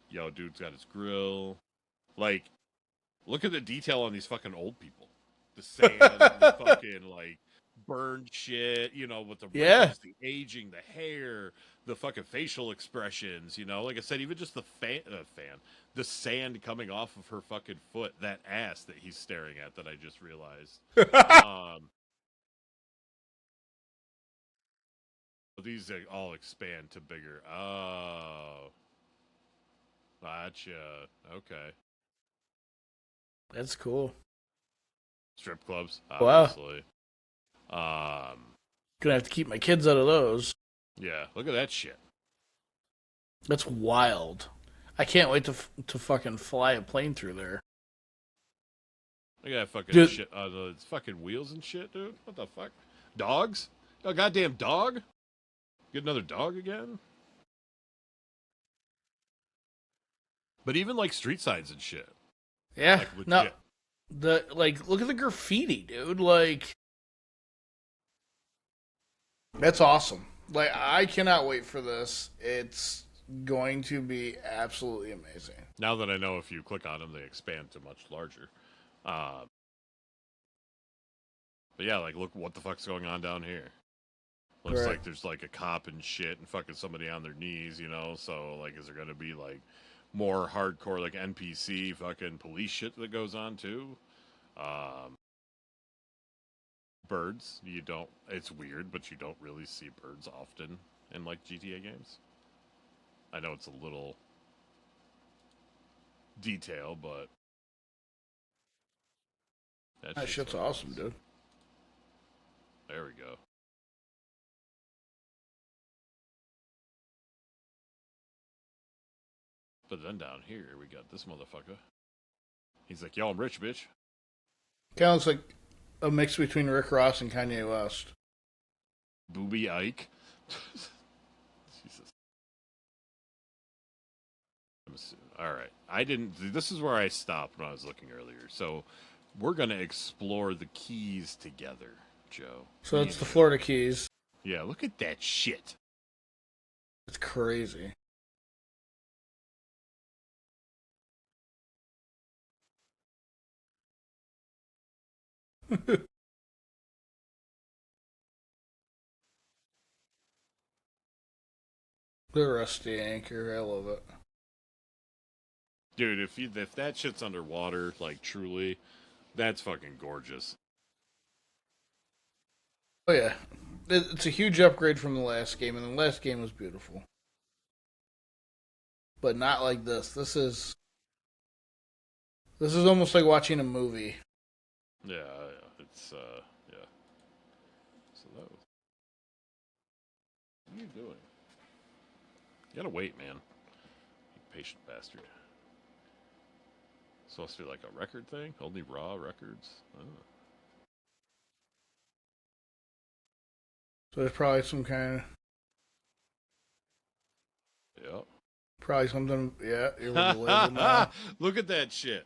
Yo, dude's got his grill. Like, look at the detail on these fucking old people. The sand, the fucking, like, burned shit, you know, with the wrinkles, the aging, the hair, the fucking facial expressions, you know? Like I said, even just the the sand coming off of her fucking foot, that ass that he's staring at that I just realized. These all expand to bigger. Oh. Gotcha. Okay. That's cool. Strip clubs, wow. obviously. Gonna have to keep my kids out of those. Yeah, look at that shit. That's wild. I can't wait to fucking fly a plane through there. Look at that fucking shit. The fucking wheels and shit, dude. What the fuck? Dogs? A goddamn dog? Get another dog again? But even like street signs and shit. Yeah. Like, no. Look at the graffiti, dude. Like, that's awesome. Like, I cannot wait for this. It's going to be absolutely amazing. Now that I know if you click on them, they expand to much larger. But yeah, like, look what the fuck's going on down here. Looks like there's, like, a cop and shit and fucking somebody on their knees, you know? So, like, is there going to be, like, more hardcore, like, NPC fucking police shit that goes on, too? birds. You don't. It's weird, but you don't really see birds often in like GTA games. I know it's a little detail, but that shit's awesome, dude. There we go. But then down here we got this motherfucker. He's like, "Yo, I'm rich, bitch." Kind of looks like a mix between Rick Ross and Kanye West. Booby Ike. Jesus. All right. I didn't. This is where I stopped when I was looking earlier. So we're gonna explore the Keys together, Joe. So it's the Florida Keys. Yeah. Look at that shit. It's crazy. The rusty anchor, I love it. Dude, if that shit's underwater, like truly, that's fucking gorgeous. Oh yeah, it's a huge upgrade from the last game, and the last game was beautiful, but not like this. This is almost like watching a movie. Yeah, it's yeah. So that was. What are you doing? You gotta wait, man. You patient bastard. Supposed to be like a record thing? Only raw records? Oh. So there's probably some kind of... Yep. Probably something... Yeah, you're with the label now. Look at that shit.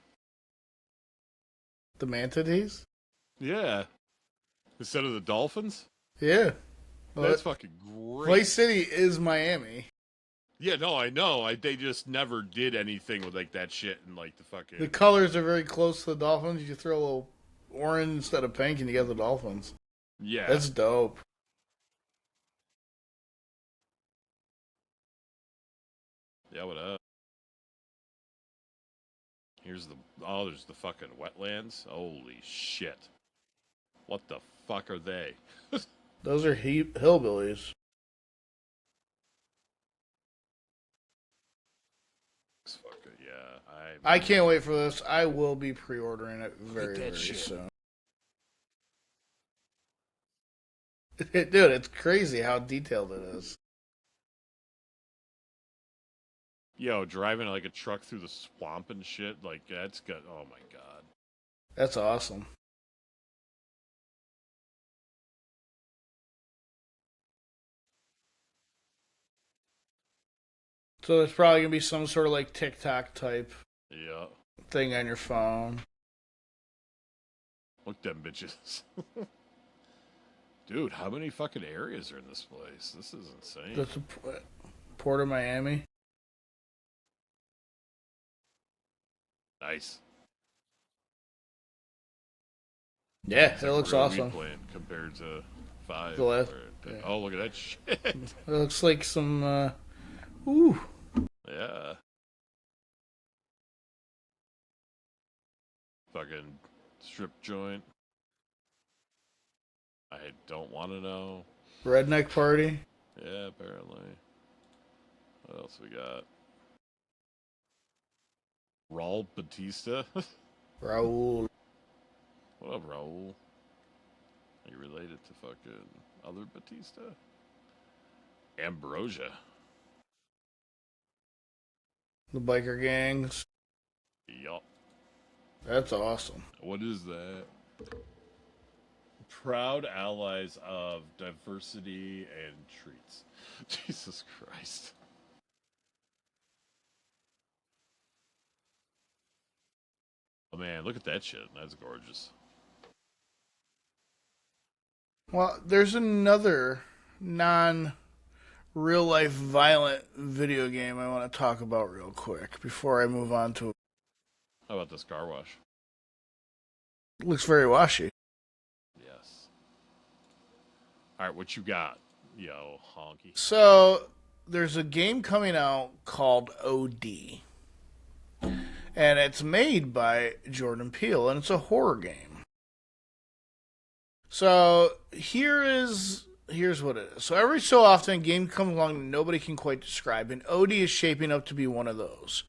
The Mantides? Yeah. Instead of the Dolphins? Yeah. Well, that's fucking great. Vice City is Miami. Yeah, no, I know. They just never did anything with like that shit and like the fucking... The colors are very close to the Dolphins. You throw a little orange instead of pink and you get the Dolphins. Yeah. That's dope. Yeah, what up? Here's the... Oh, there's the fucking wetlands. Holy shit. What the fuck are they? Those are hillbillies. Yeah, I can't wait for this. I will be pre-ordering it very soon. Dude, it's crazy how detailed it is. Yo, driving like a truck through the swamp and shit, like that's good. Oh my god. That's awesome. So there's probably going to be some sort of like TikTok type thing on your phone. Look them bitches. Dude, how many fucking areas are in this place? This is insane. That's Port of Miami. Nice. Yeah, it looks awesome. Compared to 5. Yeah. Oh, look at that shit. It looks like some... Ooh. Yeah. Fucking strip joint. I don't want to know. Redneck party. Yeah, apparently. What else we got? Raul Batista. Raul. What up, Raul? Are you related to fucking other Batista? Ambrosia. The biker gangs. Yup. That's awesome. What is that? Proud allies of diversity and treats. Jesus Christ. Oh man, look at that shit. That's gorgeous. Well, there's another non-real life violent video game I want to talk about real quick before I move on to... How about this car wash? It looks very washy. Yes. Alright, what you got, yo, honky? So, there's a game coming out called OD. And it's made by Jordan Peele, and it's a horror game. So here's what it is. So every so often, a game comes along that nobody can quite describe, and Odie is shaping up to be one of those.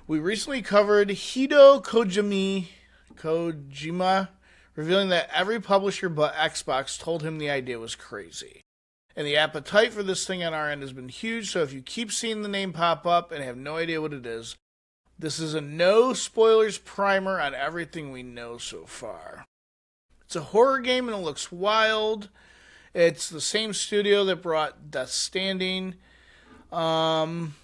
We recently covered Hideo Kojima, revealing that every publisher but Xbox told him the idea was crazy. And the appetite for this thing on our end has been huge, so if you keep seeing the name pop up and have no idea what it is, this is a no spoilers primer on everything we know so far. It's a horror game and it looks wild. It's the same studio that brought Death Stranding. From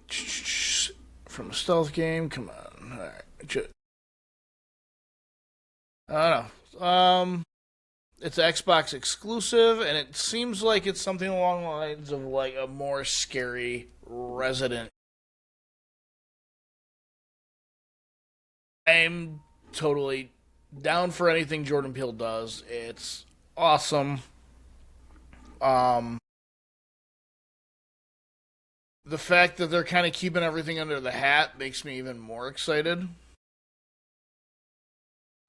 a stealth game. Come on. All right. I don't know. It's Xbox exclusive, and it seems like it's something along the lines of like a more scary Resident. I'm totally down for anything Jordan Peele does. It's awesome. The fact that they're kind of keeping everything under the hat makes me even more excited.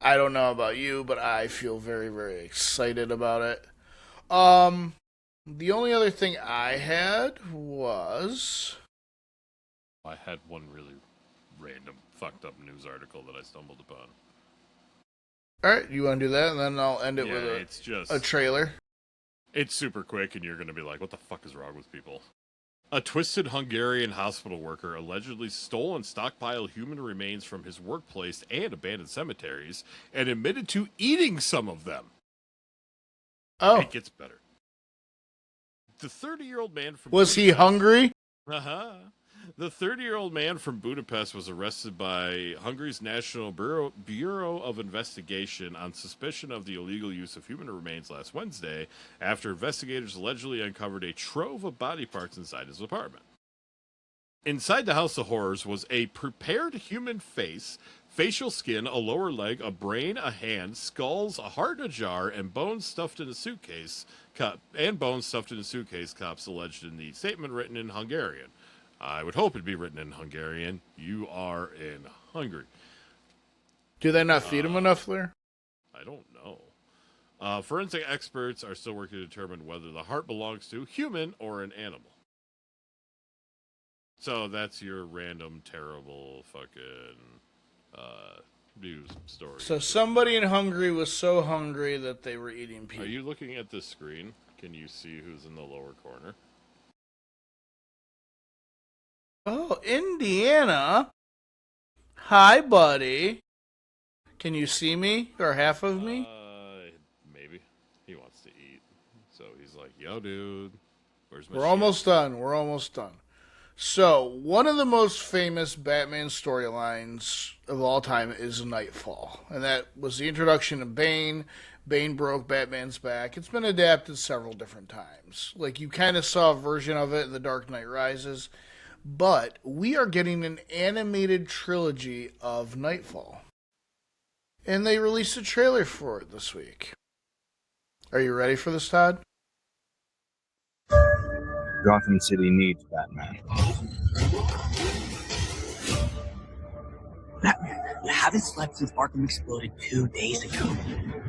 I don't know about you, but I feel very, very excited about it. The only other thing I had was... I had one really random, fucked up news article that I stumbled upon. Alright, you want to do that, and then I'll end it with a trailer. It's super quick, and you're going to be like, what the fuck is wrong with people? A twisted Hungarian hospital worker allegedly stole and stockpiled human remains from his workplace and abandoned cemeteries, and admitted to eating some of them. Oh. It gets better. The 30-year-old man from... Was he hungry? Uh-huh. The 30-year-old man from Budapest was arrested by Hungary's National Bureau of Investigation on suspicion of the illegal use of human remains last Wednesday after investigators allegedly uncovered a trove of body parts inside his apartment. Inside the House of Horrors was a prepared human face, facial skin, a lower leg, a brain, a hand, skulls, a heart in a jar, and bones stuffed in a suitcase. Cops alleged in the statement written in Hungarian. I would hope it'd be written in Hungarian. You are in Hungary. Do they not feed him enough there? I don't know. Forensic experts are still working to determine whether the heart belongs to a human or an animal. So that's your random, terrible fucking news story. So somebody in Hungary was so hungry that they were eating people. Are you looking at this screen? Can you see who's in the lower corner? Oh, Indiana. Hi, buddy. Can you see me? Or half of me? Maybe. He wants to eat. So he's like, yo, dude. Where's my We're almost done. We're almost done. So, one of the most famous Batman storylines of all time is Nightfall. And that was the introduction of Bane. Bane broke Batman's back. It's been adapted several different times. Like, you kind of saw a version of it in The Dark Knight Rises. But we are getting an animated trilogy of Nightfall. And they released a trailer for it this week. Are you ready for this, Todd? Gotham City needs Batman. Batman, you haven't slept since Arkham exploded 2 days ago.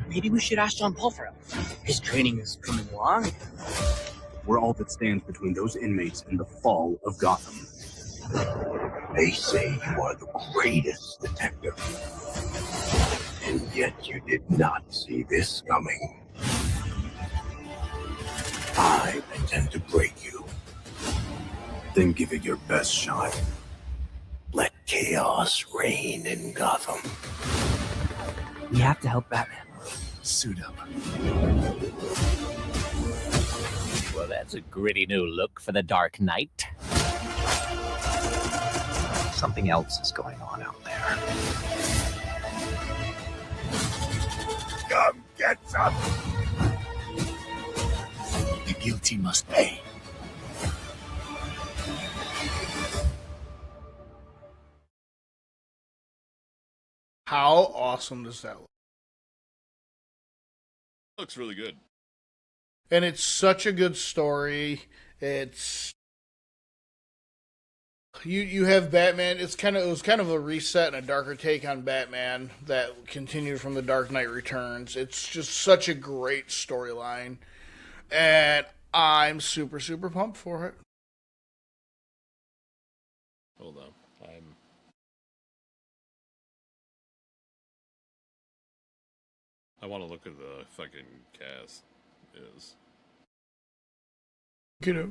Maybe we should ask John Paul for help. His training is coming along. We're all that stands between those inmates and the fall of Gotham. They say you are the greatest detective. And yet you did not see this coming. I intend to break you. Then give it your best shot. Let chaos reign in Gotham. We have to help Batman. Suit up. Well, that's a gritty new look for the Dark Knight. Something else is going on out there. Come get some! The guilty must pay. How awesome does that look? Looks really good. And it's such a good story. It's You have Batman. It was kind of a reset and a darker take on Batman that continued from The Dark Knight Returns. It's just such a great storyline, and I'm super super pumped for it. Hold on. I want to look at the fucking cast. Get up.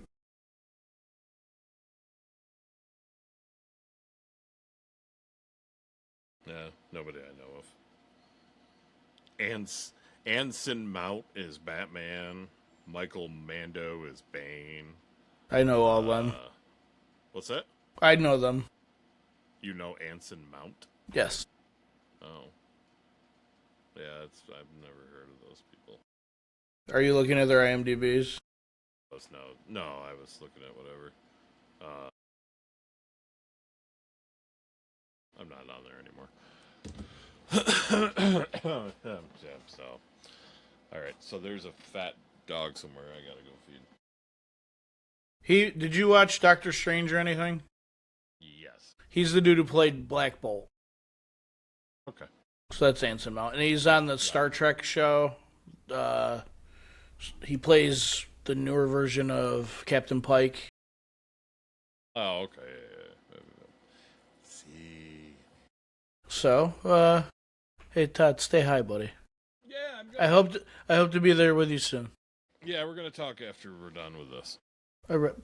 Yeah, nobody I know of. Anson Mount is Batman. Michael Mando is Bane. I know all them. What's that? I know them. You know Anson Mount? Yes. Oh. Yeah, I've never heard of those people. Are you looking at their IMDb's? No, I was looking at whatever. I'm not on there anymore. So, all right. So there's a fat dog somewhere. I gotta go feed. Did you watch Doctor Strange or anything? Yes. He's the dude who played Black Bolt. Okay. So that's Anson Mount, and he's on the Star Trek show. He plays the newer version of Captain Pike. Oh, okay. Yeah. See. So, hey Todd, stay high, buddy. Yeah, I'm good. I hope to be there with you soon. Yeah, we're gonna talk after we're done with this. All right.